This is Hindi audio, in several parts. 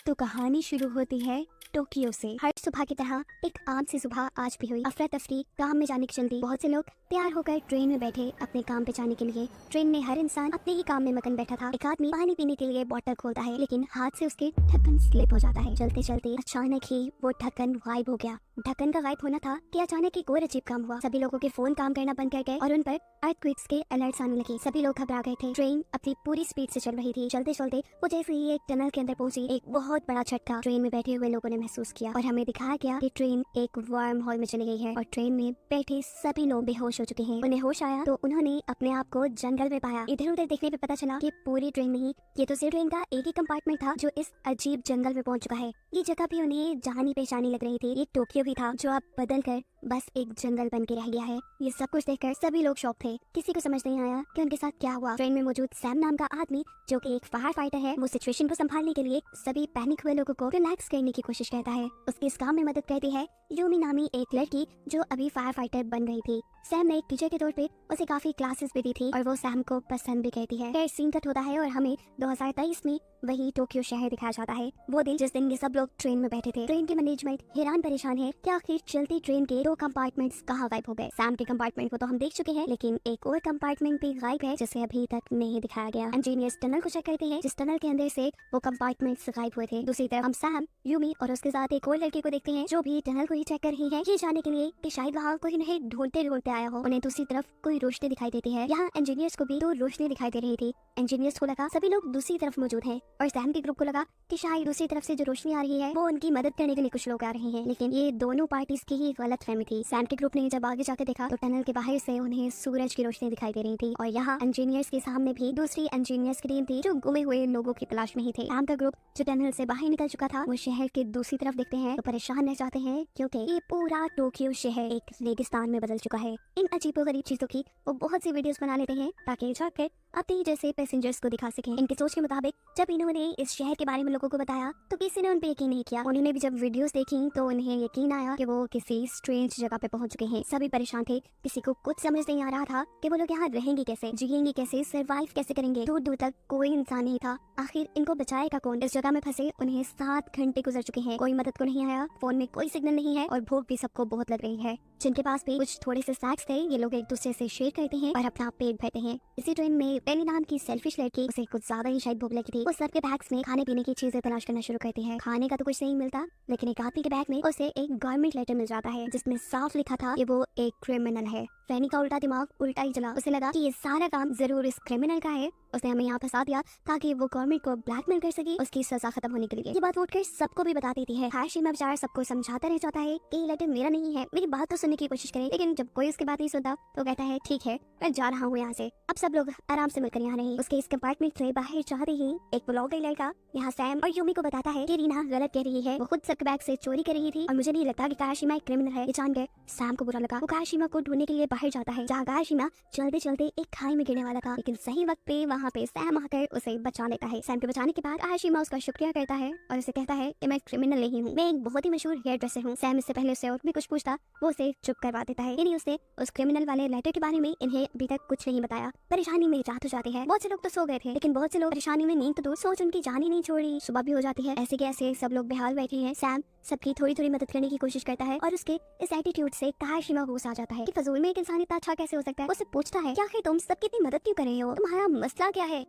तो कहानी शुरू होती है टोक्यो से। हर सुबह की तरह एक आम सी सुबह आज भी हुई। अफरा तफरी काम में जाने की जल्दी। बहुत से लोग तैयार होकर ट्रेन में बैठे अपने काम पे जाने के लिए। ट्रेन में हर इंसान अपने ही काम में मगन बैठा था। एक आदमी पानी पीने के लिए बोतल खोलता है, लेकिन हाथ से उसके ढक्कन स्लिप हो जाता है। चलते चलते अचानक ही वो ढक्कन गायब हो गया। ढक्कन का गायब होना था कि अचानक एक और अजीब काम हुआ। सभी लोगों के फोन काम करना बंद कर गए और उन पर अर्थक्वेक्स के अलर्ट्स आने लगे। सभी लोग घबरा गए थे। ट्रेन अपनी पूरी स्पीड से चल रही थी। चलते चलते वो जैसे ही एक टनल के अंदर पहुंची, एक बहुत बड़ा झटका ट्रेन में बैठे हुए लोगों ने महसूस किया और हमें दिखाया गया कि ट्रेन एक वर्म होल में चली गई है और ट्रेन में बैठे सभी लोग बेहोश हो चुके हैं। उन्हें होश आया तो उन्होंने अपने आप को जंगल में पाया। इधर उधर देखने पे पता चला कि पूरी ट्रेन नहीं, ये तो सिर्फ ट्रेन का एक ही कंपार्टमेंट था जो इस अजीब जंगल में पहुंच चुका है। ये जगह भी उन्हें जानी पहचानी लग रही थी। ये टोक्यो भी था जो अब बदल कर बस एक जंगल बन के रह गया है। ये सब कुछ देखकर सभी लोग शॉक थे। किसी को समझ नहीं आया कि उनके साथ क्या हुआ। ट्रेन में मौजूद सैम नाम का आदमी जो कि एक फायर फाइटर है, वो सिचुएशन को संभालने के लिए सभी पैनिक हुए लोगों को रिलैक्स करने की कोशिश करता है। उसके इस काम में मदद करती है यूमी नामी एक लड़की जो अभी फायर फाइटर बन गई थी। सैम ने एक टीचर के तौर पे उसे काफी क्लासेस भी दी थी और वो सैम को पसंद भी करती है। फिर सीन कट होता है और हमें 2023 में वही टोक्यो शहर दिखाया जाता है। वो दिन जिस दिन ये सब लोग ट्रेन में बैठे थे। ट्रेन की मैनेजमेंट हैरान परेशान है कि आखिर चलती ट्रेन के 2 कंपार्टमेंट्स कहाँ गायब हो गए। सैम के कंपार्टमेंट को तो हम देख चुके हैं, लेकिन एक और कंपार्टमेंट भी गायब है जिसे अभी तक नहीं दिखाया गया। इंजीनियर्स टनल को चेक करते हैं जिस टनल के अंदर से वो कंपार्टमेंट्स गायब हुए थे। दूसरी तरफ हम सैम, यूमी और उसके साथ एक और लड़के को देखते हैं जो भी टनल को ही चेक कर रही है, ये जानने के लिए कि शायद वहाँ कोई उन्हें ढूंढते ढूंढते आया हो। उन्हें दूसरी तरफ कोई रोशनी दिखाई देती है। यहाँ इंजीनियर्स को भी 2 रोशनी दिखाई दे रही थी। इंजीनियर्स को लगा सभी लोग दूसरी तरफ मौजूद हैं और सैम के ग्रुप को लगा कि शायद दूसरी तरफ से जो रोशनी आ रही है वो उनकी मदद करने के लिए कुछ लोग आ रहे हैं, लेकिन ये दोनों पार्टीज की ही गलतफहमी थी। सैम के ग्रुप ने जब आगे जाकर देखा तो टनल के बाहर से उन्हें सूरज की रोशनी दिखाई दे रही थी और यहाँ इंजीनियर्स के सामने भी दूसरी इंजीनियर्स की टीम थी जो गुमे हुए लोगों की तलाश में ही थे। सैम का ग्रुप जो टनल से बाहर निकल चुका था वो शहर के दूसरी तरफ देखते हैं तो परेशान रह जाते हैं क्योंकि ये पूरा टोक्यो शहर एक रेगिस्तान में बदल चुका है। इन अजीबोगरीब चीजों की वो बहुत सी वीडियोस बना लेते हैं ताकि जाकर अपने जैसे पैसेंजर्स को दिखा सकें। इनके सोच के मुताबिक जब इन्होंने इस शहर के बारे में लोगों को बताया तो किसी ने उन पे यकीन नहीं किया। उन्होंने भी जब वीडियोस देखी तो उन्हें यकीन आया कि वो किसी स्ट्रेंज जगह पे पहुंच चुके हैं। सभी परेशान थे, किसी को कुछ समझ नहीं आ रहा था कि वो लोग यहाँ रहेंगे कैसे, जिएंगे कैसे, सर्वाइव कैसे करेंगे। दूर दूर तक कोई इंसान नहीं था। आखिर इनको बचाएगा कौन? इस जगह में फंसे उन्हें 7 घंटे गुजर चुके हैं। कोई मदद को नहीं आया, फोन में कोई सिग्नल नहीं है और भूख भी सबको बहुत लग रही है। जिनके पास भी कुछ थोड़े से स्नैक्स थे ये लोग एक दूसरे से शेयर करते हैं और अपना पेट भरते हैं। इसी ट्रेन में पेनी नाम की सेल्फिश लड़की, उसे कुछ ज्यादा ही शायद भूख लगी थी, वो सबके बैग्स में खाने पीने की चीजें तलाश करना शुरू करती है। खाने का तो कुछ नहीं मिलता, लेकिन एक आदमी के बैग में उसे एक गवर्नमेंट लेटर मिल जाता है जिसमें साफ लिखा था कि वो एक क्रिमिनल है। फैनी का उल्टा दिमाग उल्टा ही चला। उसे लगा कि ये सारा काम जरूर इस क्रिमिनल का है, उसने हमें यहाँ फंसा दिया ताकि वो गवर्नमेंट को ब्लैकमेल कर सके उसकी सजा खत्म होने के लिए। ये बात उठकर सबको भी बता देती है। हाशिमा बेचारा सबको समझाता रह जाता है कि ये लेटर मेरा नहीं है, मेरी बात तो सुनने की कोशिश करे, लेकिन जब कोई उसकी बात नहीं सुनता तो कहता है ठीक है मैं जा रहा हूँ यहाँ से। अब सब लोग आराम से मिलकर यहाँ रहे। उसके इस कंपार्टमेंट से बाहर जाते ही एक ब्लॉगर लड़का यहाँ सैम और यूमी को बताता है कि रीना गलत कह रही है, वो खुद सबके बैग से चोरी कर रही थी और मुझे नहीं लगता कि काशिमा एक क्रिमिनल है। ये जानकर सैम को बुरा लगा। वो काशिमा को ढूंढने के लिए बाहर जाता है जहाँ काशिमा चलते चलते एक खाई में गिरने वाला था, लेकिन सही वक्त पे वहाँ पे सैम आकर उसे बचा लेता है। सैम के बचाने के बाद काशिमा उसका शुक्रिया करता है और उसे कहता है कि मैं क्रिमिनल नहीं हूँ, मैं एक बहुत ही मशहूर हेयर ड्रेसर हूँ। सैम इससे पहले उससे और भी कुछ पूछता वो उसे चुप करवा देता है। यानी उसने उस क्रिमिनल वाले लेटर के बारे में इन्हें अभी तक कुछ नहीं बताया। परेशानी में रात हो जाती है। बहुत से लोग तो सो गए थे, लेकिन बहुत से लोग परेशानी में नींद तो दूर, सोच उनकी जान ही नहीं छोड़ी। सुबह भी हो जाती है। ऐसे के ऐसे सब लोग बेहाल बैठे हैं। सैम सबकी थोड़ी थोड़ी मदद करने की कोशिश करता है और उसके इस एटीट्यूड से काशिमा गुस्सा आ जाता है कि फजूल में एक इंसान इतना अच्छा कैसे हो सकता है। उससे पूछता है क्या है तुम सबकी इतनी मदद क्यों कर रहे हो, तुम्हारा मसला क्या है?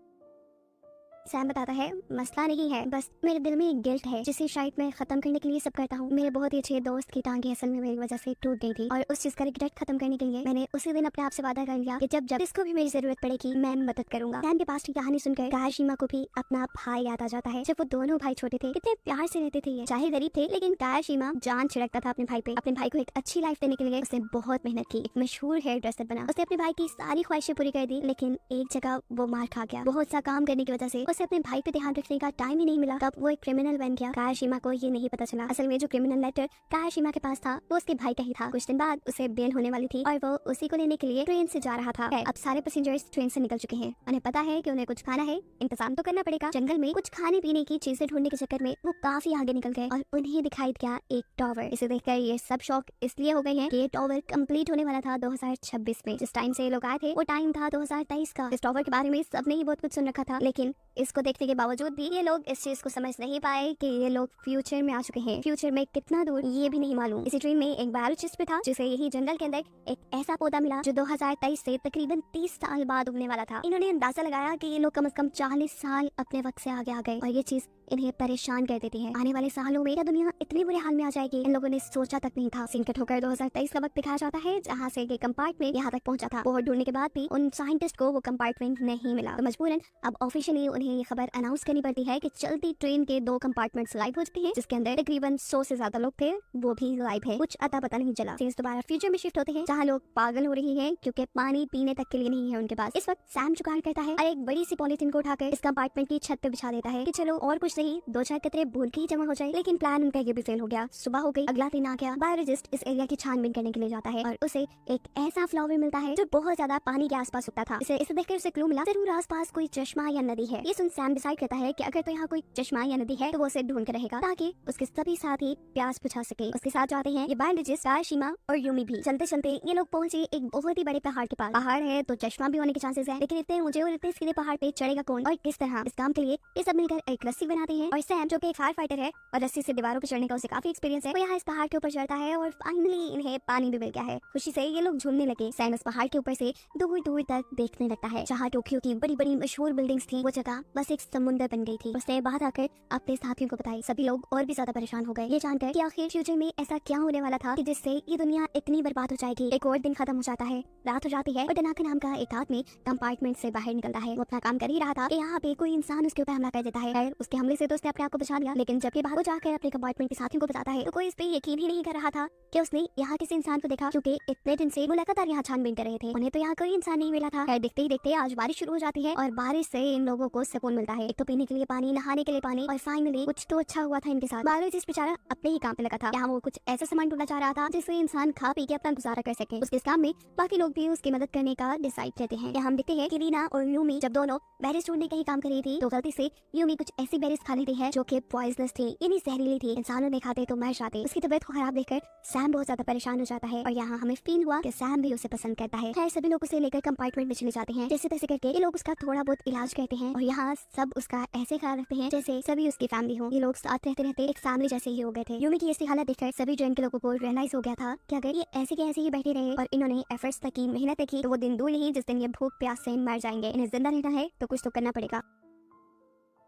सैम बताता है मसला नहीं है, बस मेरे दिल में एक गिल्ट है जिसे शायद मैं खत्म करने के लिए सब करता हूँ। मेरे बहुत ही अच्छे दोस्त की टांगे असल में मेरी वजह से टूट गई थी और उस चीज का रिग्रेट खत्म करने के लिए मैंने उसी दिन अपने आप से वादा कर लिया कि जब जब इसको भी मेरी जरूरत पड़ेगी मैं मदद करूंगा। सैम के पास की कहानी सुनकर काशिमा को भी अपना भाई याद आ जाता है। जब वो दोनों भाई छोटे थे कितने प्यार से रहते थे। चाहे गरीब थे लेकिन काशिमा जान छिड़कता था अपने भाई पे। अपने भाई को एक अच्छी लाइफ देने के लिए उसने बहुत मेहनत की, एक मशहूर हेयर ड्रेसर बना। उसने अपने भाई की सारी ख्वाहिशें पूरी कर दी, लेकिन एक जगह वो मार खा गया। बहुत सा काम करने की वजह से उसे अपने भाई पे ध्यान रखने का टाइम ही नहीं मिला। तब वो एक क्रिमिनल बन गया। काशिमा को ये नहीं पता चला असल में जो क्रिमिनल लेटर काशिमा के पास था वो उसके भाई का ही था। कुछ दिन बाद उसे बेल होने वाली थी और वो उसी को लेने के लिए ट्रेन से जा रहा था। अब सारे पैसेंजर्स ट्रेन से निकल चुके हैं। उन्हें पता है कि उन्हें कुछ खाना है, इंतजाम तो करना पड़ेगा। जंगल में कुछ खाने पीने की चीजें ढूंढने के चक्कर में वो काफी आगे निकल गए और उन्हें दिखाई दिया एक टावर। इसे देखकर ये सब शौक इसलिए हो गए हैं कि ये टावर कंप्लीट होने वाला था 2026 में। जिस टाइम से ये लोग आए थे वो टाइम था 2023 का। इस टावर के बारे में सबने ही बहुत कुछ सुन रखा था, लेकिन इसको देखने के बावजूद भी ये लोग इस चीज को समझ नहीं पाए कि ये लोग फ्यूचर में आ चुके हैं। फ्यूचर में कितना दूर ये भी नहीं मालूम। इसी ट्रेन में एक बायोलॉजिस्ट भी था जिसे यही जंगल के अंदर एक ऐसा पौधा मिला जो 2023 से तकरीबन 30 साल बाद उगने वाला था। इन्होंने अंदाजा लगाया कि ये लोग कम से कम 40 साल अपने वक्त से आगे आ गए और ये चीज इन्हें परेशान कर देती है। आने वाले सालों में क्या दुनिया इतनी बुरे हाल में आ जाएगी, इन लोगों ने सोचा तक नहीं था। सिंकट होकर 2023 का वक्त दिखाया जाता है जहाँ से ये कंपार्टमेंट यहाँ तक पहुंचा था। बहुत ढूंढने के बाद भी उन साइंटिस्ट को वो कंपार्टमेंट नहीं मिला, तो मजबूरन अब ऑफिशियली उन्हें ये खबर अनाउंस करनी पड़ती है कि चलती ट्रेन के 2 कंपार्टमेंट्स गायब हो चुके हैं, जिसके अंदर तकरीबन 100 से ज्यादा लोग थे, वो भी गायब है। कुछ अता पता नहीं चला। सीन्स दोबारा फ्यूचर में शिफ्ट होते हैं जहाँ लोग पागल हो रही हैं क्योंकि पानी पीने तक के लिए नहीं है उनके पास। इस वक्त सैम जुगाड़ करता है और एक बड़ी सी पॉलीथीन को उठाकर इस कंपार्टमेंट की छत पे बिछा देता है कि चलो और कुछ नहीं, 2-4 कतरे बूंद के ही जमा हो जाए। लेकिन प्लान उनका ये भी फेल हो गया। सुबह हो गई, अगला दिन आ गया। बायोलॉजिस्ट इस एरिया की छानबीन करने के लिए जाता है और उसे एक ऐसा फ्लावर मिलता है जो बहुत ज्यादा पानी के आसपास उगता था। इसे देखकर उसे क्लू मिला, जरूर आसपास कोई चश्मा या नदी है। ये सुन सैम डिसाइड करता है कि अगर तो यहाँ कोई चश्मा या नदी है तो वो उसे ढूंढ कर रहेगा ताकि उसके सभी साथी प्यास बुझा सके। उसके साथ जाते हैं ये बायोलॉजिस्ट काशिमा और यूमी भी। चलते चलते ये लोग पहुंचे एक बहुत ही बड़े पहाड़ के पास। पहाड़ है तो चश्मा भी होने के चांसेस है, लेकिन इतने ऊंचे और इतने सीधे पहाड़ पे चढ़ेगा कौन और किस तरह? इस काम के लिए ये सब मिलकर एक रस्सी बनाते हैं और सैम जो कि एक फायर फाइटर है और रस्सी से दीवारों पर चढ़ने का उसे काफी एक्सपीरियंस है, वो यहाँ इस पहाड़ के ऊपर चढ़ता है और फाइनली इन्हें पानी भी मिल गया है। खुशी से ये लोग झूमने लगे। सैम इस पहाड़ के ऊपर से दूर दूर तक देखने लगता है। जहाँ टोक्यो की बड़ी बड़ी मशहूर बिल्डिंग्स थी, वो जगह बस एक समुंदर बन गई थी। उसने बाहर आकर अपने साथियों को बताई। सभी लोग और भी ज्यादा परेशान हो गए ये जानकर कि आखिर फ्यूचर में ऐसा क्या होने वाला था कि जिससे ये दुनिया इतनी बर्बाद हो जाएगी। एक और दिन खत्म हो जाता है, रात हो जाती है और टनाका नाम का एक आदमी कंपार्टमेंट से बाहर निकलता है। वो अपना काम कर ही रहा था कि यहाँ पे कोई इंसान उसके ऊपर हमला कर देता है। उसके हमले से तो उसने अपने आप को बचा लिया, लेकिन जब ये बाहर जाकर अपने कंपार्टमेंट के साथियों को बताता है तो कोई इस पे यकीन ही नहीं कर रहा था कि उसने यहाँ किसी इंसान को देखा, क्योंकि इतने दिन से वो लगातार यहाँ छानबीन कर रहे थे। उन्हें तो यहाँ कोई इंसान नहीं मिला था। देखते ही देखते आज बारिश शुरू हो जाती है और बारिश से इन लोगों को सुकून मिलता है। एक तो पीने के लिए पानी, नहाने के लिए पानी और फाइनली कुछ तो अच्छा हुआ था इनके साथ। बायोलॉजिस्ट बेचारा अपने ही काम पे लगा था। यहाँ वो कुछ ऐसा सामान ढूंढना चाह रहा था जिससे इंसान खा पी के अपना गुजारा कर सके। उसके काम में बाकी लोग भी उसकी मदद करने का डिसाइड करते हैं। यहाँ हम देखते हैं कि रीना और यूमी जब दोनों बेरीज ढूंढने का ही काम कर रही थी तो गलती से यूमी कुछ ऐसी बेरीज खा लेती है जो कि पॉइजनस थी, यानी जहरीली थी। इंसानों ने खाते तो मर जाते। उसकी तबीयत को खराब देखकर सैम बहुत ज्यादा परेशान हो जाता है और यहाँ हमें फील हुआ कि सैम भी उसे पसंद करता है। खैर सभी लोग उसे लेकर कंपार्टमेंट में चले जाते हैं। जैसे तैसे करके ये लोग उसका थोड़ा बहुत इलाज करते हैं और यहाँ सब उसका ऐसे ख्याल रखते हैं जैसे सभी उसकी फैमिली हो। ये लोग साथ रहते रहते एक फैमिली जैसे ही हो गए थे। यूमी की ऐसी हालत देखकर सभी ट्रेन के लोगों को रियलाइज हो गया था कि अगर ये ऐसे के ऐसे ही बैठे रहे और इन्होंने एफर्ट्स तक की, मेहनत तक की, तो वो दिन दूर नहीं जिस दिन ये भूख प्यास से मर जाएंगे। इन्हें जिंदा रहना है तो कुछ तो करना पड़ेगा।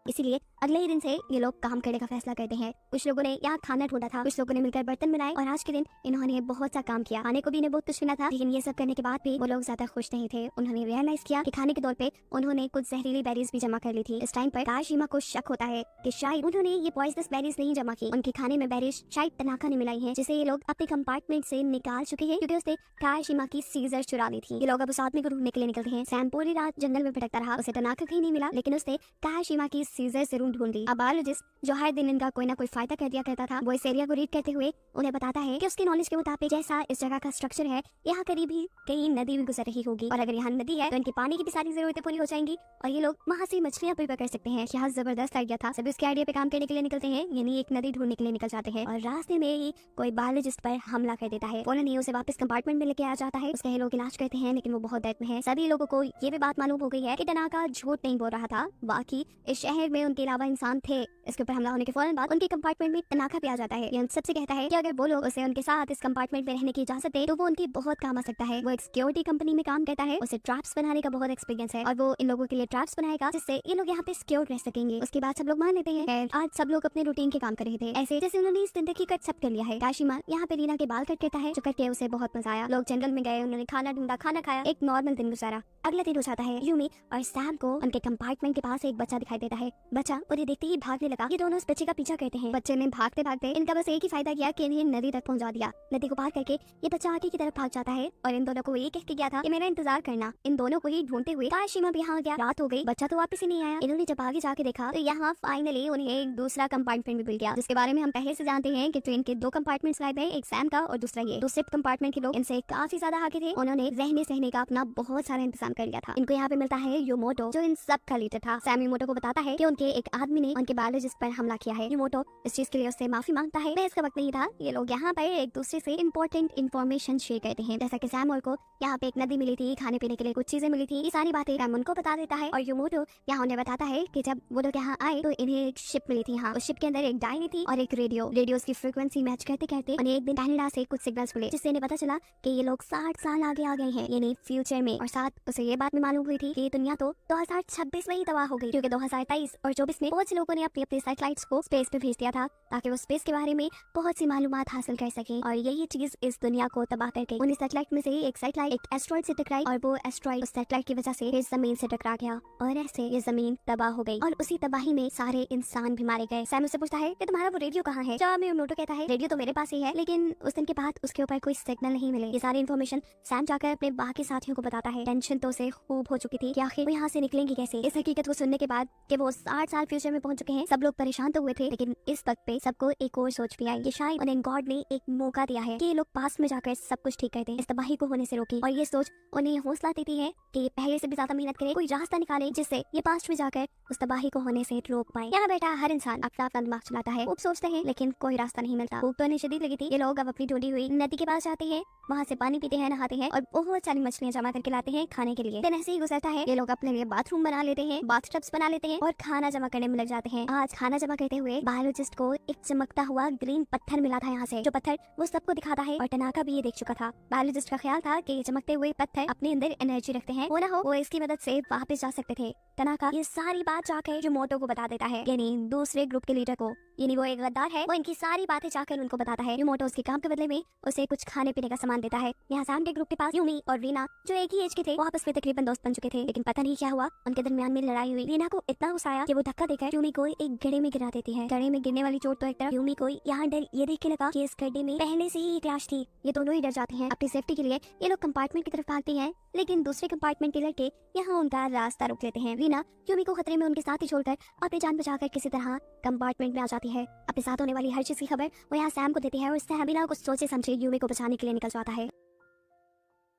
इसीलिए अगले ही दिन से ये लोग काम करने का फैसला करते हैं। कुछ लोगों ने यहाँ खाना ढूंढा था, कुछ लोगों ने मिलकर बर्तन बनाए और आज के दिन इन्होंने बहुत सा काम किया। खाने को भी इन्हें बहुत कुछ मिला था, लेकिन ये सब करने के बाद भी वो लोग ज्यादा खुश नहीं थे। उन्होंने रियलाइज किया कि खाने के तौर पे उन्होंने कुछ जहरीली बेरीज भी जमा कर ली थी। इस टाइम पर काशिमा को शक होता है कि शायद उन्होंने ये पॉइजनस बेरीज नहीं जमा की, उनके खाने में बेरीज शायद तनाका ने मिलाई है, जिसे ये लोग अपने कंपार्टमेंट से निकाल चुके हैं क्योंकि उसने काशिमा की सीजर चुरा ली थी। ये लोग अब उस आदमी को ढूंढने के लिए निकलते हैं। सैम पूरी रात जंगल में भटकता रहा, उसे तनाका कहीं नहीं मिला, लेकिन उसने काशिमा की सीजर जरूर ढूंढ ली। अब बायोलॉजिस्ट जो हर दिन इनका कोई ना कोई फायदा कर दिया करता था, वो इस एरिया को रीड करते हुए उन्हें बताता है कि उसके नॉलेज के मुताबिक जैसा इस जगह का स्ट्रक्चर है, यहाँ करीब ही कहीं नदी भी गुजर रही होगी और अगर यहाँ नदी है तो इनके पानी की भी सारी जरूरतें पूरी हो जाएंगी और ये लोग वहाँ से मछलियाँ भी पकड़ सकते हैं। यहाँ जबरदस्त आइडिया था। सभी उसके आइडिया पे काम करने के लिए निकलते हैं, यानी एक नदी ढूंढने के लिए निकल जाते हैं और रास्ते में ही कोई बायोलॉजिस्ट पर हमला कर देता है। फौरन ही उसे वापस कंपार्टमेंट में लेके आ जाता है। उसके लोग इलाज करते हैं लेकिन वो बहुत दर्द में है। सभी लोगों को ये भी बात मालूम हो गई है कि टनाका झूठ नहीं बोल रहा था, बाकी इस शहर में उनके अलावा इंसान थे। इसके ऊपर हमला होने के फौरन बाद उनके कंपार्टमेंट में तनाका भी आ जाता है। ये सबसे कहता है कि अगर वो लोग उसे उनके साथ इस कंपार्टमेंट में रहने की इजाजत दे तो वो उनकी बहुत काम आ सकता है। वो एक सिक्योरिटी कंपनी में काम करता है, उसे ट्रैप्स बनाने का बहुत एक्सपीरियंस है और वो इन लोगों के लिए ट्रैप्स बनाएगा जिससे ये लोग यहाँ पे सिक्योर रह सकेंगे। उसके बाद सब लोग मान लेते हैं। आज सब लोग अपने रूटीन के काम कर रहे थे, ऐसे जैसे उन्होंने इस जिंदगी का एक्सेप्ट कर लिया है। काशिमा यहाँ पे रीना के बाल कट करता है, जो करके उसे बहुत मजा आया। लोग जंगल में गए, उन्होंने खाना ढूंढा, खाना खाया, एक नॉर्मल दिन गुजारा। अगला दिन हो जाता है। यूमी और सैम को उनके कंपार्टमेंट के पास एक बच्चा दिखाई देता है। बच्चा उन्हें देखते ही भागने लगा। ये दोनों उस बच्चे का पीछा करते हैं। बच्चे ने भागते भागते इनका बस एक ही फायदा किया कि इन्हें नदी तक पहुंचा दिया। नदी को पार करके ये बच्चा आगे की तरफ भाग जाता है और इन दोनों को ये कह के गया था कि मेरा इंतजार करना। इन दोनों को ही ढूंढते हुए काशिमा भी यहाँ गया। रात हो गई, बच्चा तो वापस ही नहीं आया। इन्होंने जब आगे जाके देखा तो यहाँ फाइनली उन्हें एक दूसरा कंपार्टमेंट भी मिल गया, जिसके बारे में हम पहले से जानते हैं कि ट्रेन के 2 कंपार्टमेंट्स गायब है, एक सैम का और दूसरा ये। दूसरे कंपार्टमेंट के लोग इनसे काफी ज्यादा आगे थे। उन्होंने रहने सहने का अपना बहुत सारा इंतजाम कर लिया था। इनको यहाँ पे मिलता है यूमोटो, जो इन सब का लीडर था। सैम यूमोटो को बताता है कि उनके एक आदमी ने उनके बायोलॉजिस्ट पर हमला किया है। यूमोटो इस चीज के लिए उससे माफी मांगता है। इसका वक्त नहीं था, ये लोग यहाँ पर एक दूसरे से इंपॉर्टेंट इन्फॉर्मेशन शेयर करते हैं, जैसा कि सैमुअल को यहाँ पे एक नदी मिली थी, खाने पीने के लिए कुछ चीजें मिली थी। ये सारी बातें सैम उनको बता देता है और यूमोटो यहाँ उन्हें बताता है कि जब वो लोग यहाँ आए तो इन्हें एक शिप मिली थी। हाँ, उस शिप के अंदर एक डायरी थी और एक रेडियो की फ्रीक्वेंसी मैच करते करते उन्हें एक दिन कनाडा से कुछ सिग्नल्स मिले, जिससे इन्हें पता चला कि ये लोग 60 साल आगे आ गए हैं, यानी फ्यूचर में। और साथ उसे ये बात भी मालूम हुई थी कि दुनिया तो 2026 में ही तबाह हो गई, क्योंकि 2023 और 24 में बहुत से लोगों ने अपने अपने सैटेलाइट्स को स्पेस पे भेज दिया था ताकि वो स्पेस के बारे में बहुत सी मालूमात हासिल कर सके। और यही चीज इस दुनिया को तबाह कर गई। उन सैटेलाइट में से एक सैटेलाइट एक एस्ट्रॉइड से टकराई और वो एस्ट्रॉइड उस सैटेलाइट की वजह से फिर जमीन से टकरा गया और ऐसे ये जमीन तबाह हो गई और उसी तबाही में सारे इंसान भी मारे गए। सैम उससे पूछता है कि तुम्हारा वो रेडियो कहाँ है? जवाब में यूमोटो कहता है रेडियो तो मेरे पास ही है, लेकिन उस दिन के बाद उसके ऊपर कोई सिग्नल नहीं मिले। ये सारी इन्फॉर्मेशन सैम जाकर अपने बाकी साथियों को बताता है। टेंशन तो उसे खूब हो चुकी थी कि आखिर वो यहाँ से निकलेंगे कैसे। इस हकीकत को सुनने के बाद कि वो 60 साल फ्यूचर में पहुंच चुके हैं, सब लोग परेशान तो हुए थे, लेकिन इस वक्त पे सबको एक और सोच भी आई कि शायद उन्हें गॉड ने एक मौका दिया है कि ये लोग पास में जाकर सब कुछ ठीक कर दें, इस तबाही को होने से रोकी। और ये सोच उन्हें हौसला देती है कि पहले से भी ज्यादा मेहनत करें, कोई रास्ता निकाले जिससे ये पास्ट में जाकर उस तबाही को होने से रोक पाए। यहाँ बेटा हर इंसान अपना अपना दिमाग चलाता है, खूब सोचते हैं, लेकिन कोई रास्ता नहीं मिलता। भूख तो उन्हें शदीद लगी थी। ये लोग अब अपनी ढूंढी हुई नदी के पास जाते हैं, वहाँ से पानी पीते हैं, नहाते हैं और बहुत सारी मछलियाँ जमा करके लाते हैं खाने के लिए। दिन ऐसे ही गुजरता है, ये लोग अपने लिए बाथरूम बना लेते हैं, बाथटब्स बना लेते हैं और खाना जमा करने में लग जाते हैं। आज खाना जमा करते हुए बायोलॉजिस्ट को एक चमकता हुआ ग्रीन पत्थर मिला था यहाँ से, जो पत्थर वो सबको दिखाता है और टनाका भी ये देख चुका था। बायोलॉजिस्ट का ख्याल था कि ये चमकते हुए पत्थर अपने अंदर एनर्जी रखते हैं, वो ना हो वो इसकी मदद से वापस जा सकते थे। टनाका ये सारी बात जाकर यूमोटो को बता देता है, यानी दूसरे ग्रुप के लीडर को, यानी वो एक गद्दार है, वो इनकी सारी बातें जाकर उनको बताता है। यूमोटो उसके काम के बदले में उसे कुछ खाने पीने का सामान देता है। यहाँ सैम के ग्रुप के पास यूमी और रीना, जो एक ही एज के थे, वो आपस में तकरीबन दोस्त बन चुके थे, लेकिन पता नहीं क्या हुआ, उनके दरमियान में लड़ाई हुई। रीना को इतना गुस्सा आया कि वो धक्का देकर यूमी को एक गड्ढे में गिरा देती है। गड्ढे में गिरने वाली चोट तो एक तरफ, यूमी को यहाँ डर ये देख के लगा कि इस गड्ढे में पहले से ही एक लाश थी। ये दोनों ही डर जाते हैं। अपनी सेफ्टी के लिए ये लोग कंपार्टमेंट की तरफ भागते हैं, लेकिन दूसरे कंपार्टमेंट के लड़के यहाँ उनका रास्ता रोक लेते हैं। रीना यूमी को खतरे में उनके साथ ही छोड़कर अपनी जान बचाकर किसी तरह कंपार्टमेंट में आ जाती है। अपने साथ होने वाली हर चीज की खबर वो यहाँ सैम को देती है और सैम बिना कुछ सोचे समझे यूमी को बचाने के लिए निकल जाता है।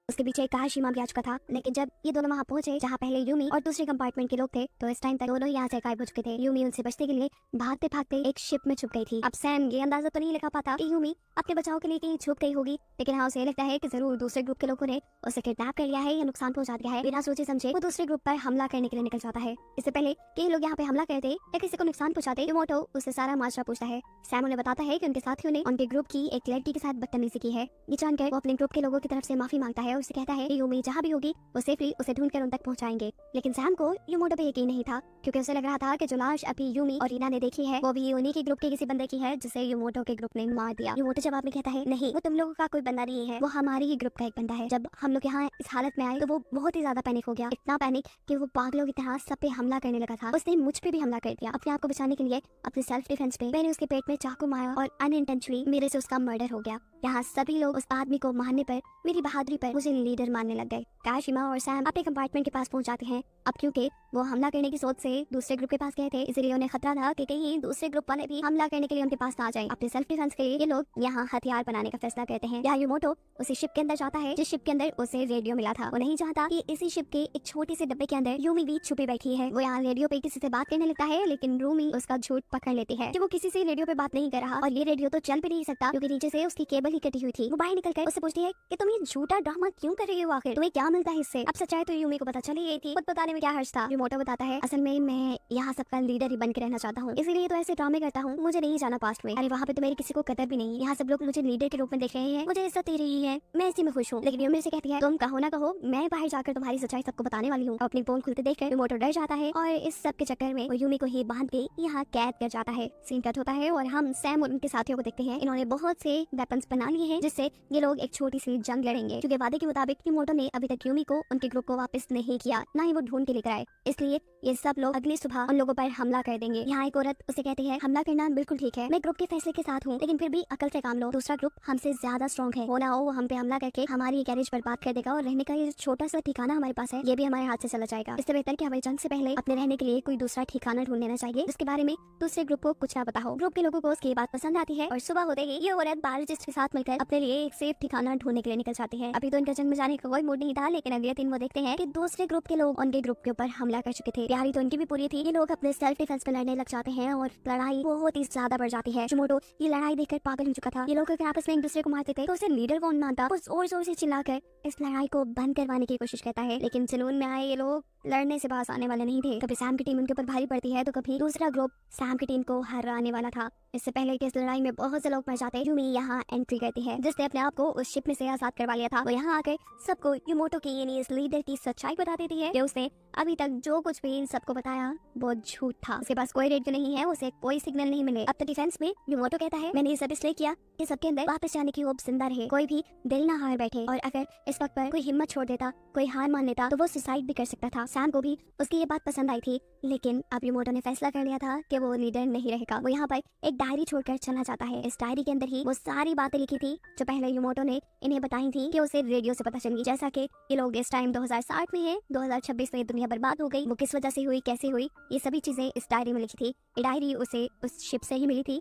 उसके पीछे एक काशिमा भी आ चुका था, लेकिन जब ये दोनों वहाँ पहुंचे जहाँ पहले यूमी और दूसरे कंपार्टमेंट के लोग थे, तो इस टाइम तक दोनों यहाँ से गायब हो चुके थे। यूमी उनसे बचने के लिए भागते भागते एक शिप में छुप गई थी। अब सैम ये अंदाजा तो नहीं लगा पाता कि यूमी अपने बचाव के लिए कहीं छुप गई होगी, लेकिन हाँ उसे लगता है कि जरूर दूसरे ग्रुप के लोगों ने उसे किडनैप कर लिया है या नुकसान पहुंचा दिया है। बिना सोचे समझे वो दूसरे ग्रुप पर हमला करने के लिए निकल जाता है। इससे पहले कि लोग यहाँ पे हमला करते या किसी को नुकसान पहुंचाते, यूमोटो उससे सारा माजरा पूछता है। सैम उन्हें बताता है कि उनके साथियों ने उनके ग्रुप की एक लड़की के साथ बदतमीजी की है। ये जानकर वो अपने ग्रुप के लोगों की तरफ से माफी मांगता है और उसे कहता है कि यूमी जहाँ भी होगी वो सेफली उसे ढूंढकर उन तक पहुंचाएंगे। लेकिन सैम को यूमोटो पे यकीन नहीं था, क्योंकि उसे लग रहा था कि जो लाश अभी यूमी और रीना ने देखी है वो भी उन्हीं के ग्रुप के किसी बंदे की है जिसे यूमोटो के ग्रुप ने मार दिया। यूमोटो जवाब में कहता है नहीं, वो तुम लोगों का कोई बंदा नहीं है, वो हमारी ही ग्रुप का एक बंदा है। जब हम लोग यहाँ इस हालत में आए तो वो बहुत ही ज्यादा पैनिक हो गया, इतना पैनिक कि वो पागलों की तरह सब पे हमला करने लगा था। उसने मुझ पे भी हमला कर दिया। अपने आप को बचाने के लिए अपने सेल्फ डिफेंस पे मैंने उसके पेट में चाकू मारा और अनइंटेंशनली मेरे से उसका मर्डर हो गया। यहाँ सभी लोग उस आदमी को मारने पर, मेरी बहादुरी पर मुझे लीडर मानने लग गए। काशिमा और सैम अपने कंपार्टमेंट के पास पहुंच जाते हैं। अब क्योंकि वो हमला करने की सोच से दूसरे ग्रुप के पास गए थे, इसलिए उन्हें खतरा था कि कहीं दूसरे ग्रुप वाले भी हमला करने के लिए उनके पास ना आ जाएं। अपने सेल्फ डिफेंस के लिए ये लोग यहाँ हथियार बनाने का फैसला करते हैं। यहाँ यूमोटो उसी शिप के अंदर जाता है जिस शिप के अंदर उसे रेडियो मिला था। वो नहीं चाहता कि इसी शिप के एक छोटे से डब्बे के अंदर यूमी भी छुपी बैठी है। वो यहाँ रेडियो पे किसी से बात करने लगता है, लेकिन रूमी उसका झूठ पकड़ लेती है कि वो किसी से रेडियो पे बात नहीं कर रहा और ये रेडियो तो चल भी नहीं सकता क्योंकि नीचे से उसकी केबल ही कटी हुई थी। वो बाहर निकलकर उससे पूछती है कि तुम ये झूठा ड्रामा क्यों कर रही हो, आखिर तुम्हें क्या मिलता है इससे? अब सच्चाई तो यूमी को पता चली गई थी, खुद बताने में क्या हर्ज था। यूमोटो बताता है असल में मैं यहाँ सबका लीडर ही बन के रहना चाहता हूँ, इसीलिए तो ऐसे ड्रामे करता हूँ। मुझे नहीं जाना पास्ट में। अरे वहाँ पे तो मेरी किसी को कदर भी नहीं। यहाँ सब लोग मुझे लीडर के रूप में देख रहे हैं, मुझे इज्जत दे रही है, मैं इसी में खुश हूँ। लेकिन यूमी से कहती है तुम कहो ना कहो, मैं बाहर जाकर तुम्हारी सच्चाई सबको बताने वाली हूँ। अपनी पोल खुलते देखकर यूमोटो डर जाता है और इस सब के चक्कर में वो यूमी को ही बांध के यहाँ कैद कर जाता है। सीन कट होता है और हम सैम और उनके साथियों को देखते हैं। इन्होंने बहुत से वेपन्स बना लिए हैं जिससे ये लोग एक छोटी सी जंग लड़ेंगे, क्योंकि वादे के मुताबिक यूमोटो ने अभी तक यूमी को उनके ग्रुप को वापस नहीं किया, ना ही वो ढूंढ के लेकर आए। इसलिए ये सब लोग अगली सुबह उन लोगों पर हमला कर देंगे। यहाँ एक औरत उसे कहती है हमला करना बिल्कुल ठीक है, मैं ग्रुप के फैसले के साथ हूँ, लेकिन फिर भी अकल से काम लो। दूसरा ग्रुप हमसे ज्यादा स्ट्रॉन्ग है, वो ना हो वो हम पे हमला करके हमारी गैरेज बर्बाद कर देगा और रहने का ये छोटा सा ठिकाना हमारे पास है ये भी हमारे हाथ से चला जाएगा। इससे बेहतर कि हमें जंग से पहले अपने रहने के लिए कोई दूसरा ठिकाना ढूंढ लेना चाहिए जिसके बारे में दूसरे ग्रुप को कुछ ना पता हो। ग्रुप के लोगों को उसकी बात पसंद आती है और सुबह होते ही ये औरत बायोलॉजिस्ट के साथ साथ मिलकर अपने लिए एक सेफ ठिकाना ढूंढने के लिए निकल जाते हैं। अभी तो इनका जंग में जाने का कोई मूड नहीं था, लेकिन अगले दिन वो देखते हैं कि दूसरे ग्रुप के लोग उनके ग्रुप के ऊपर हमला कर चुके थे। तैयारी तो इनकी भी पूरी थी। ये लोग अपने सेल्फ डिफेंस में लड़ने लग जाते हैं और लड़ाई बहुत ही ज्यादा बढ़ जाती है। योशिमोटो ये लड़ाई देखकर पागल हो चुका था। ये लोग अगर आपस में एक दूसरे को मारते थे तो उसे लीडर कौन मानता। वो जोर जोर से चिल्लाकर इस लड़ाई को बंद करवाने की कोशिश करता है, लेकिन जुनून में आए ये लोग लड़ने से बाज आने वाले नहीं थे। कभी सैम की टीम उनके ऊपर भारी पड़ती है तो कभी दूसरा ग्रुप सैम की टीम को हराने वाला था। इससे पहले कि इस लड़ाई में बहुत से लोग मर जाते, यूमी यहाँ एंट्री करती है, जिसने अपने आप को उस शिप में से आजाद करवा लिया था। वो यहाँ आकर सबको युमोटो की यानी इस लीडर की सच्चाई बता देती है कि उसने अभी तक जो कुछ भी इन सबको बताया वो झूठ था। उसके पास कोई रेडियो नहीं है, उसे कोई सिग्नल नहीं मिले। अब तो डिफेंस में युमोटो कहता है मैंने ये सब इसलिए किया कि सबके अंदर वापस जाने की होप जिंदा रहे, कोई भी दिल ना हार बैठे, और अगर इस वक्त पर कोई हिम्मत छोड़ देता, कोई हार मान लेता तो वो सुसाइड भी कर सकता था। सैम को भी उसकी ये बात पसंद आई थी, लेकिन अब युमोटो ने फैसला कर लिया था कि वो लीडर नहीं रहेगा। वो यहाँ पर एक डायरी छोड़कर चला जाता है। इस डायरी के अंदर ही वो सारी बातें लिखी थी जो पहले युमोटो ने इन्हें बताई थी कि उसे रेडियो से पता चली। जैसा कि ये लोग इस टाइम 2060 में है, 2026 में दुनिया बर्बाद हो गई, वो किस वजह से हुई, कैसे हुई, ये सभी चीजें इस डायरी में लिखी थी। ये डायरी उसे उस शिप से ही मिली थी।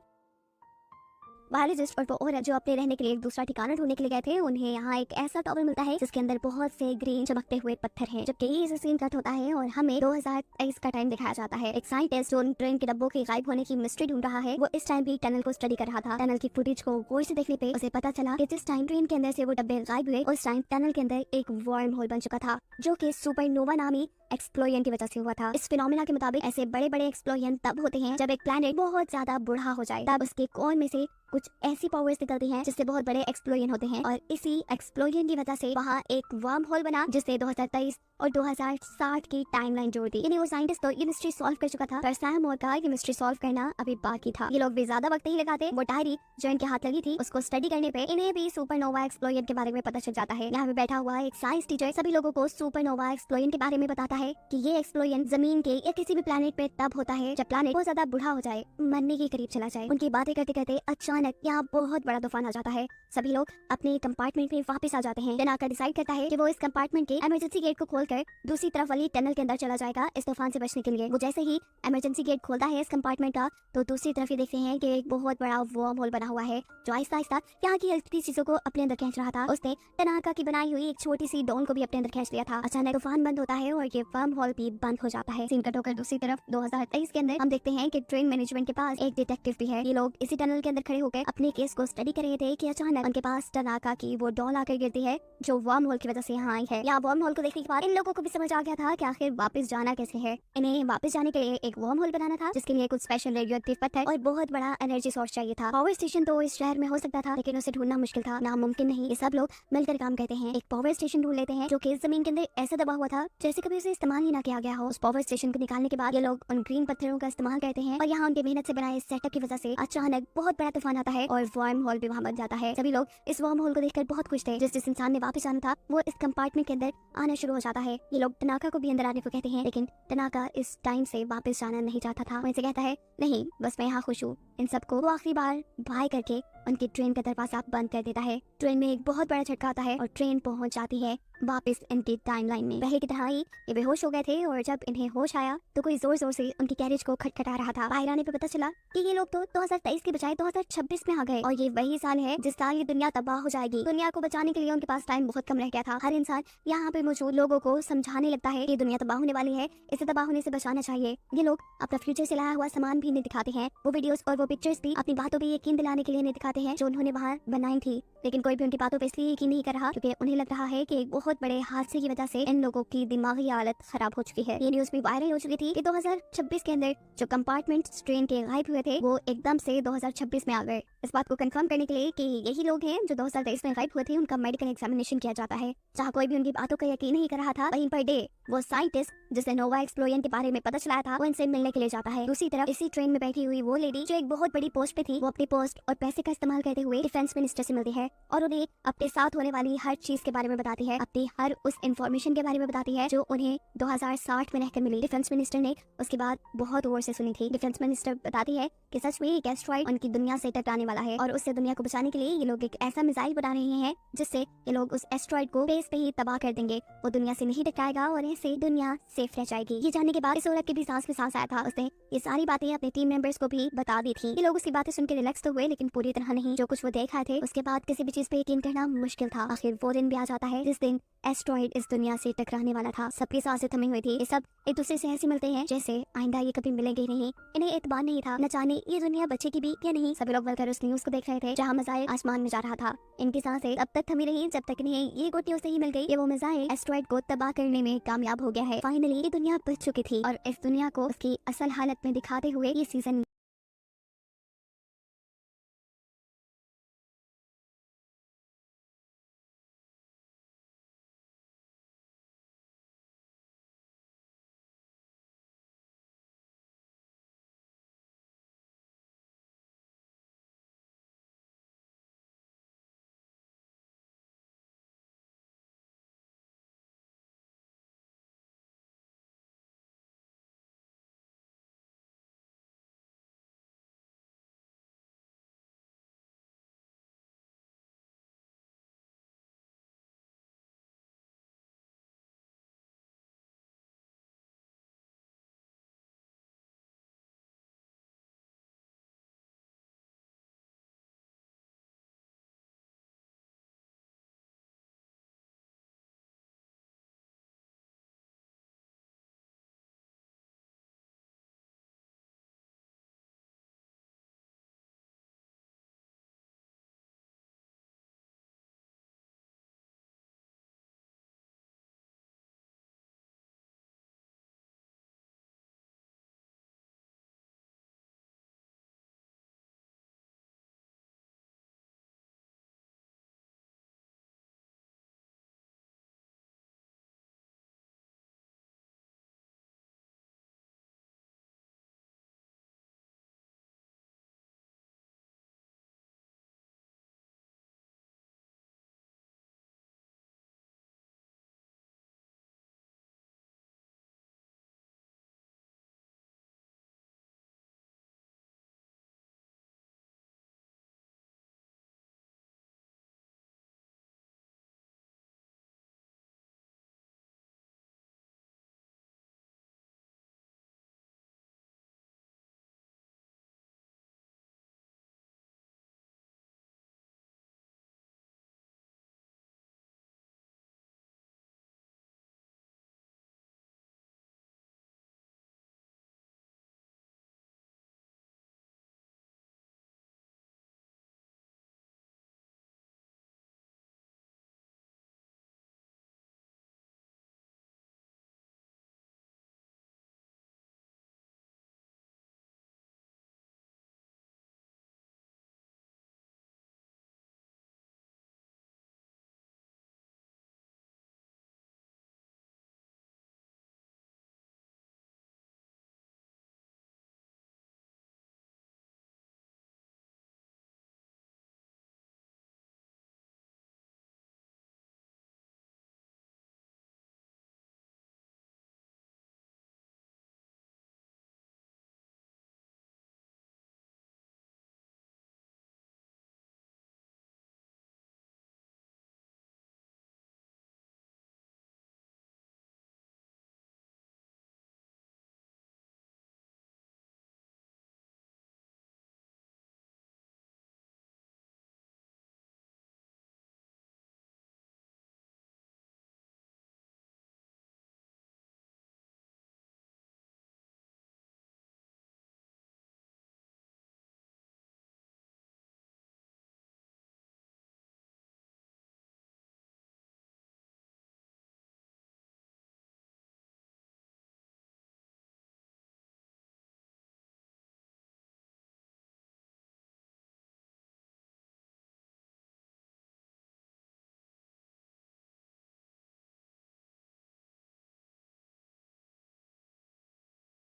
बायोलॉजिस्ट और वो औरत जो अपने रहने के लिए एक दूसरा ठिकाना ढूंढने के लिए गए थे, उन्हें यहाँ एक ऐसा टॉवल मिलता है जिसके अंदर बहुत से ग्रीन चमकते हुए पत्थर हैं। जबकि ये सीन कट होता है और हमें 2023 का टाइम दिखाया जाता है। एक साइंटिस्ट जो ट्रेन के डब्बों के गायब होने की मिस्ट्री ढूंढ रहा है, वो इस टाइम भी टनल को स्टडी कर रहा था। टनल की फुटेज को गौर से देखने पे उसे पता चला कि जिस टाइम ट्रेन के अंदर से वो डब्बे गायब हुए, उस टाइम टनल के अंदर एक वर्म होल बन चुका था, जो कि सुपरनोवा नामी एक्सप्लोजन की वजह से हुआ था। इस फिनोमेना के मुताबिक ऐसे बड़े बड़े एक्सप्लोजन तब होते हैं जब एक प्लैनेट बहुत ज्यादा बूढ़ा हो जाए, तब उसके कोर में से कुछ ऐसी पावर्स निकलती हैं जिससे बहुत बड़े एक्सप्लोजन होते हैं, और इसी एक्सप्लोजन की वजह से वहाँ एक वर्म होल बना जिससे 2023 और 2060 की टाइमलाइन जोड़ दी। यानी वो साइंटिस्ट तो ये मिस्ट्री सॉल्व कर चुका था, पर सैम और का ये मिस्ट्री सॉल्व करना अभी बाकी था। ये लोग भी ज्यादा वक्त नहीं लगाते, वो डायरी जो इनके हाथ लगी थी उसको स्टडी करने पे इन्हें भी सुपरनोवा एक्सप्लोजन के बारे में पता चल जाता है। यहाँ पे बैठा हुआ एक साइंस टीचर सभी लोगों को सुपरनोवा एक्सप्लोजन के बारे में बताता है कि ये एक्सप्लोजन जमीन के या किसी भी प्लेनेट पे तब होता है जब प्लेनेट बहुत ज्यादा बूढ़ा हो जाए, मरने के करीब चला जाए। उनकी बातें करते करते अचानक यहाँ बहुत बड़ा तूफान आ जाता है। सभी लोग अपने कंपार्टमेंट में वापस आ जाते हैं। टनाका डिसाइड करता है कि वो इस कंपार्टमेंट के इमरजेंसी गेट को खोलकर दूसरी तरफ वाली टनल के अंदर चला जाएगा इस तूफान से बचने के लिए। वो जैसे ही इमरजेंसी गेट खोलता है इस कंपार्टमेंट का, तो दूसरी तरफ ये देखते हैं कि एक बहुत बड़ा वर्म होल बना हुआ है जो आहिस्ता आहिस्ता यहाँ की हल्की चीजों को अपने अंदर खींच रहा था। उसने टनाका की बनाई हुई एक छोटी सी डोन को भी अपने अंदर खींच लिया था। अचानक तूफान बंद होता है और ये वर्म होल भी बंद हो जाता है। सीन कट होकर दूसरी तरफ 2023 के अंदर हम देखते हैं कि ट्रेन मैनेजमेंट के पास एक डिटेक्टिव भी है। ये लोग इसी टनल के अंदर खड़े होकर अपने केस को स्टडी कर रहे थे कि अचानक उनके पास टनाका की वो डॉल आकर गिरती है जो वर्म होल की वजह से यहाँ आई है। यहाँ वर्म होल को देखने के बाद इन लोगों को भी समझ आ गया था कि आखिर वापस जाना कैसे है। इन्हें वापस जाने के लिए एक वर्म होल बनाना था जिसके लिए कुछ स्पेशल रेडियोएक्टिव पत्थर और बहुत बड़ा एनर्जी सोर्स चाहिए था। पावर स्टेशन तो इस शहर में हो सकता था, लेकिन उसे ढूंढना मुश्किल था, नामुमकिन नहीं। ये सब लोग मिलकर काम करते हैं, एक पावर स्टेशन ढूंढ लेते हैं जो कि जमीन के अंदर ऐसा दबा हुआ था जैसे कभी उसे इस्तेमाल ही ना किया गया हो। उस पावर स्टेशन को निकालने के बाद ये लोग उन ग्रीन पत्थरों का इस्तेमाल करते हैं और यहाँ उनके मेहनत से बनाए सेटअप की वजह से अचानक बहुत बड़ा तूफान आता है और वर्म होल भी वहाँ बन जाता है। सभी लोग इस वर्म होल को देखकर बहुत खुश थे। जिस इंसान ने वापस आना था वो इस कंपार्टमेंट के अंदर आना शुरू हो जाता है। ये लोग टनाका को भी अंदर आने को कहते हैं, लेकिन टनाका इस टाइम से वापस जाना नहीं चाहता था। वो इनसे कहता है नहीं, बस मैं यहाँ खुश हूँ। इन सबको वो आखिरी बार बाय करके उनकी ट्रेन का दरवाजा बंद कर देता है। ट्रेन में एक बहुत बड़ा झटका आता है और ट्रेन पहुंच जाती है वापस इनकी टाइमलाइन में। पहले की तरह ही ये बेहोश हो गए थे और जब इन्हें होश आया तो कोई जोर जोर से उनकी कैरेज को खटखटा रहा था। बाहर आने पे पता चला कि ये लोग तो 2023 के बजाय 2026 में आ गए और ये वही साल है जिस साल ये दुनिया तबाह हो जाएगी। दुनिया को बचाने के लिए उनके पास टाइम बहुत कम रह गया था। हर इंसान यहाँ पे मौजूद लोगों को समझाने लगता है कि दुनिया तबाह होने वाली है, इसे तबाह होने से बचाना चाहिए। ये लोग अपना फ्यूचर से लाया हुआ सामान भी नहीं दिखाते हैं, वो वीडियोस और वो पिक्चर्स भी अपनी बातों पे यकीन दिलाने के लिए नहीं दिखाते हैं जो उन्होंने वहाँ बनाई थी। लेकिन कोई भी उनकी बातों पे इसलिए यकीन नहीं कर रहा क्योंकि उन्हें लग रहा है कि एक बहुत बड़े हादसे की वजह से इन लोगों की दिमागी हालत खराब हो चुकी है। ये न्यूज भी वायरल हो चुकी थी कि 2026 के अंदर जो कंपार्टमेंट ट्रेन के गायब हुए थे वो एकदम से 2026 में आ गए। इस बात को कंफर्म करने के लिए कि यही लोग हैं जो 2023 में गायब हुए थे, उनका मेडिकल एग्जामिनेशन किया जाता है। जहाँ कोई भी उनकी बातों का यकीन नहीं कर रहा था, वहीं पर डे वो साइंटिस्ट जिसे नोवा एक्सप्लोजन के बारे में पता चलाया था वो इनसे मिलने के लिए जाता है। दूसरी तरफ इसी ट्रेन में बैठी हुई वो लेडी जो एक बहुत बड़ी पोस्ट पे थी, वो अपनी पोस्ट और पैसे का इस्तेमाल करते हुए डिफेंस मिनिस्टर से मिलती है और उन्हें अपने साथ होने वाली हर चीज के बारे में बताती है। अब अपनी हर उस इंफॉर्मेशन के बारे में बताती है जो उन्हें 2060 में रहकर मिली। डिफेंस मिनिस्टर ने उसके बाद बहुत गौर से सुनी थी। डिफेंस मिनिस्टर बताती है कि सच में एक एस्ट्रॉइड उनकी दुनिया से टकराने वाला है और उससे दुनिया को बचाने के लिए ये लोग एक ऐसा मिसाइल बना रहे हैं जिससे ये लोग उस एस्ट्रॉइड को स्पेस पे ही तबाह कर देंगे। वो दुनिया से नहीं टकराएगा और ऐसे दुनिया सेफ रह जाएगी। ये जानने के बाद इस औरत के भी सांस में सांस आया था। उसने ये सारी बातें अपने टीम मेंबर्स को भी बता दी थी। ये लोग उसकी बातें सुनकर रिलैक्स तो हुए, लेकिन पूरी तरह नहीं। जो कुछ वो देख आए थे उसके बाद किसी भी चीज पे यकीन करना मुश्किल था। आखिर वो दिन भी आ जाता है जिस दिन एस्ट्रॉइड इस दुनिया से टकराने वाला था। सबकी सांसें थमी हुई थी। ये सब एक दूसरे से ऐसे मिलते हैं जैसे आइंदा ये कभी मिलेंगे ही नहीं। इन्हें एतबार नहीं था, न जाने ये दुनिया बचेगी भी या नहीं। सभी लोग मिलकर उस न्यूज को देख रहे थे जहाँ मिसाइल आसमान में जा रहा था। इनकी सांसें अब तक थमी रही जब तक इन्हें ये गुड न्यूज नहीं मिल गई कि वो मिसाइल एस्ट्रॉइड को तबाह करने में कामयाब हो गया है। फाइनली ये दुनिया बच चुकी थी और इस दुनिया को उसकी असल हालत में दिखाते हुए ये सीजन